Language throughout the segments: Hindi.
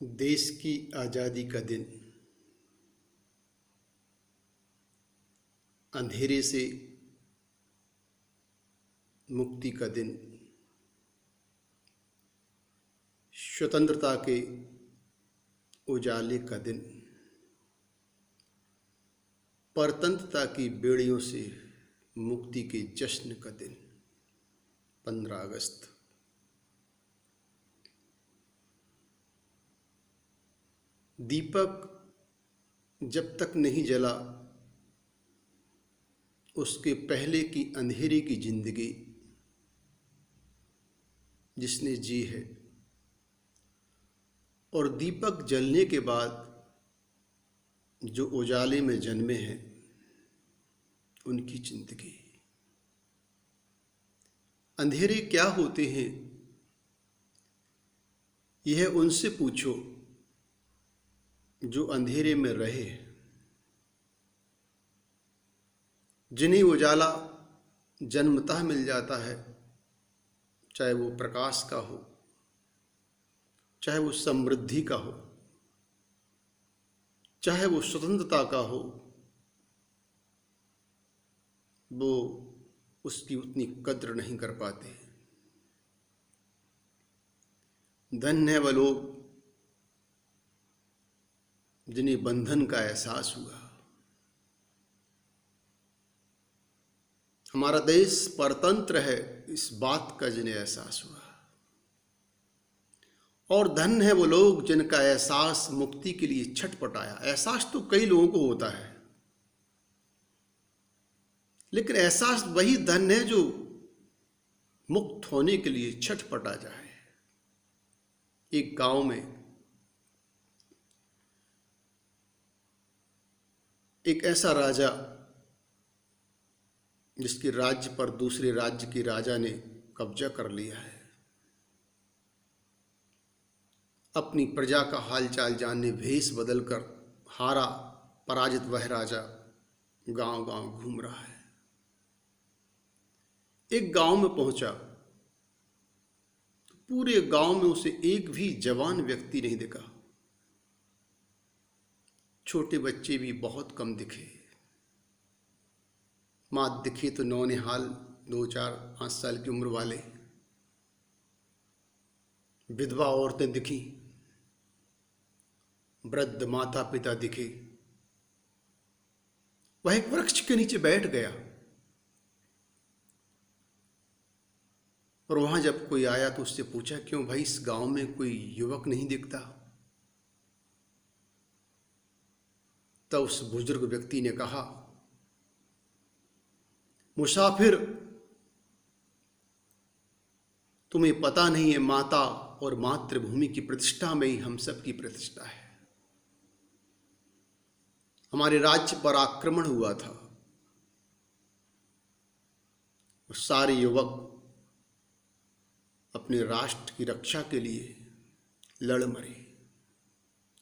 देश की आज़ादी का दिन, अंधेरे से मुक्ति का दिन, स्वतंत्रता के उजाले का दिन, परतंत्रता की बेड़ियों से मुक्ति के जश्न का दिन, 15 अगस्त। दीपक जब तक नहीं जला, उसके पहले की अंधेरे की जिंदगी जिसने जी है, और दीपक जलने के बाद जो उजाले में जन्मे हैं उनकी जिंदगी। अंधेरे क्या होते हैं, यह उनसे पूछो जो अंधेरे में रहे, जिन्हें उजाला जन्मतः मिल जाता है, चाहे वो प्रकाश का हो, चाहे वो समृद्धि का हो, चाहे वो स्वतंत्रता का हो, वो उसकी उतनी कद्र नहीं कर पाते। धन्य है वह लोग जिन्हें बंधन का एहसास हुआ। हमारा देश परतंत्र है, इस बात का जिन्हें एहसास हुआ। और धन्य है वो लोग जिनका एहसास मुक्ति के लिए छटपटाया। एहसास तो कई लोगों को होता है, लेकिन एहसास वही धन्य है जो मुक्त होने के लिए छटपटा जाए। एक गांव में एक ऐसा राजा, जिसके राज्य पर दूसरे राज्य के राजा ने कब्जा कर लिया है, अपनी प्रजा का हालचाल जानने भेष बदलकर हारा पराजित वह राजा गांव गांव घूम रहा है। एक गांव में पहुंचा तो पूरे गांव में उसे एक भी जवान व्यक्ति नहीं दिखा। छोटे बच्चे भी बहुत कम दिखे। मात दिखे तो नौनिहाल 2-4-5 साल की उम्र वाले। विधवा औरतें दिखी, वृद्ध माता पिता दिखे। वह एक वृक्ष के नीचे बैठ गया, और वहां जब कोई आया तो उससे पूछा, क्यों भाई इस गांव में कोई युवक नहीं दिखता? तब उस बुजुर्ग व्यक्ति ने कहा, मुसाफिर, तुम्हें पता नहीं है, माता और मातृभूमि की प्रतिष्ठा में ही हम सब की प्रतिष्ठा है। हमारे राज्य पर आक्रमण हुआ था और सारे युवक अपने राष्ट्र की रक्षा के लिए लड़ मरे,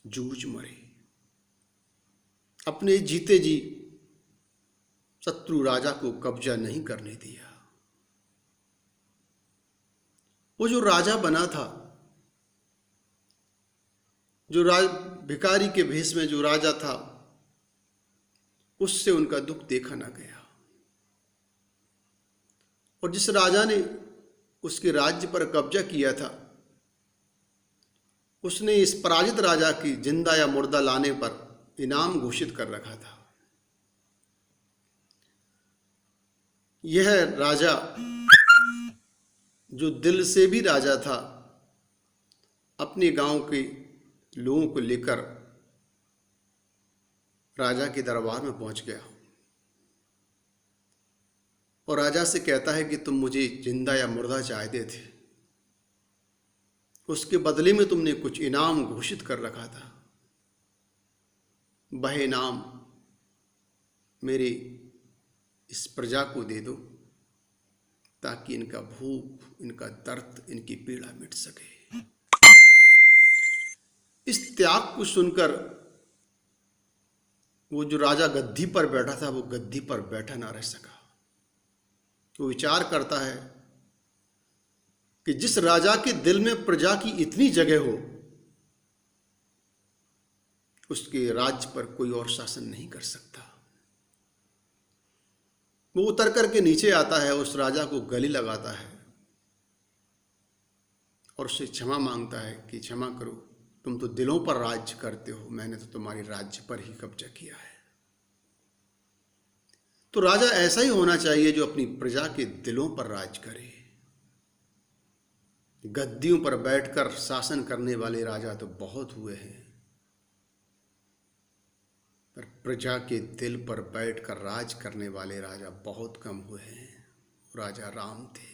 जूझ मरे। अपने जीते जी शत्रु राजा को कब्जा नहीं करने दिया। वो जो राजा बना था, जो भिखारी के भेष में जो राजा था, उससे उनका दुख देखा ना गया। और जिस राजा ने उसके राज्य पर कब्जा किया था, उसने इस पराजित राजा की जिंदा या मुर्दा लाने पर इनाम घोषित कर रखा था। यह राजा, जो दिल से भी राजा था, अपने गांव के लोगों को लेकर राजा के दरबार में पहुंच गया और राजा से कहता है कि तुम मुझे जिंदा या मुर्दा चाहते थे, उसके बदले में तुमने कुछ इनाम घोषित कर रखा था। वह इनाम मेरे इस प्रजा को दे दो, ताकि इनका भूख, इनका दर्द, इनकी पीड़ा मिट सके। इस त्याग को सुनकर वो जो राजा गद्दी पर बैठा था, वो गद्दी पर बैठा ना रह सका। वो विचार करता है कि जिस राजा के दिल में प्रजा की इतनी जगह हो, उसके राज्य पर कोई और शासन नहीं कर सकता। वो उतर करके नीचे आता है, उस राजा को गले लगाता है और उससे क्षमा मांगता है कि क्षमा करो, तुम तो दिलों पर राज्य करते हो, मैंने तो तुम्हारे राज्य पर ही कब्जा किया है। तो राजा ऐसा ही होना चाहिए जो अपनी प्रजा के दिलों पर राज करे। गद्दियों पर बैठकर शासन करने वाले राजा तो बहुत हुए हैं, पर प्रजा के दिल पर बैठकर राज करने वाले राजा बहुत कम हुए हैं। राजा राम थे।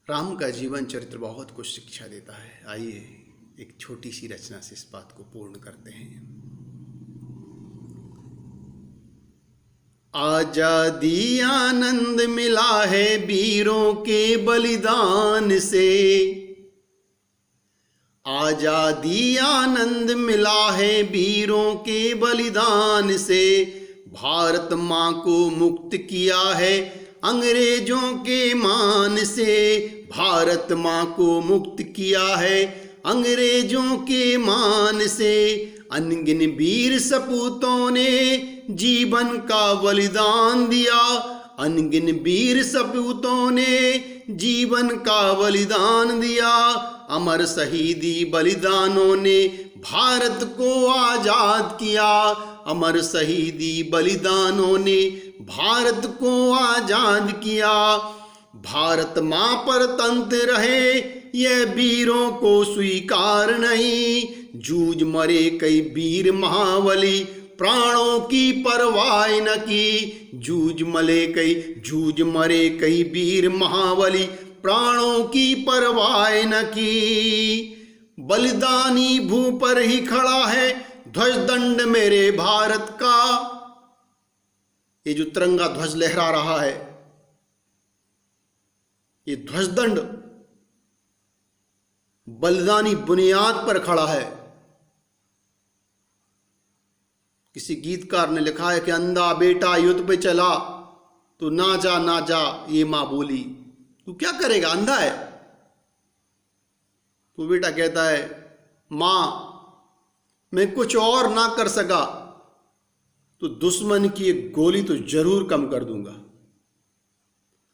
राम का जीवन चरित्र बहुत कुछ शिक्षा देता है। आइए एक छोटी सी रचना से इस बात को पूर्ण करते हैं। आजादी आनंद मिला है वीरों के बलिदान से, आजादी आनंद मिला है वीरों के बलिदान से, भारत माँ को मुक्त किया है अंग्रेजों के मान से, भारत माँ को मुक्त किया है अंग्रेजों के मान से, अनगिन वीर सपूतों ने जीवन का बलिदान दिया, अनगिन वीर सपूतों ने जीवन का बलिदान दिया, अमर शहीदी बलिदानों ने भारत को आजाद किया, अमर शहीदी बलिदानों ने भारत को आजाद किया, भारत माँ पर तंत्र रहे ये वीरों को स्वीकार नहीं, जूझ मरे कई वीर महाबली प्राणों की परवाह न की, जूझ मरे कई वीर महाबली प्राणों की परवाह न की, बलिदानी भू पर ही खड़ा है ध्वज दंड मेरे भारत का। ये जो तिरंगा ध्वज लहरा रहा है, ये ध्वज दंड बलिदानी बुनियाद पर खड़ा है। किसी गीतकार ने लिखा है कि अंधा बेटा युद्ध पे चला तो ना जा ये माँ बोली। तू क्या करेगा, अंधा है? तो बेटा कहता है माँ मैं कुछ और ना कर सका तो दुश्मन की एक गोली तो जरूर कम कर दूंगा।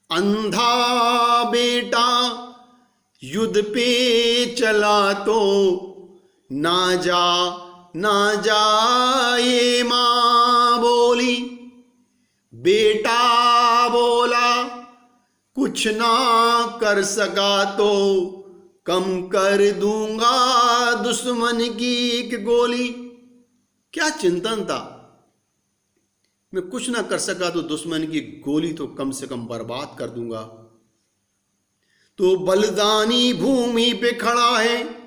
अंधा बेटा युद्ध पे चला तो ना जा ये माँ बोली, बेटा बोला कुछ ना कर सका तो कम कर दूंगा दुश्मन की एक गोली। क्या चिंतन था, मैं कुछ ना कर सका तो दुश्मन की गोली तो कम से कम बर्बाद कर दूंगा। तो बलिदानी भूमि पे खड़ा है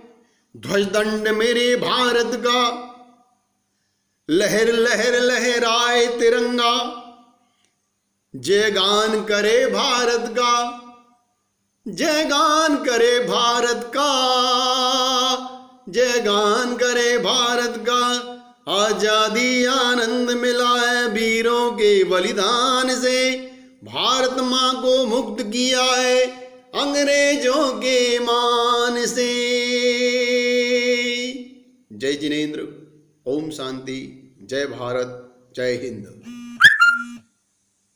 ध्वज दंड मेरे भारत का, लहर लहर लहराए तिरंगा, जयगान करे भारत का, जयगान करे भारत का, जयगान करे भारत का। आजादी आनंद मिला है वीरों के बलिदान से, भारत माँ को मुक्त किया है अंग्रेजों के मान से। जय जिनेंद्र, ओम शांति, जय भारत, जय हिंद।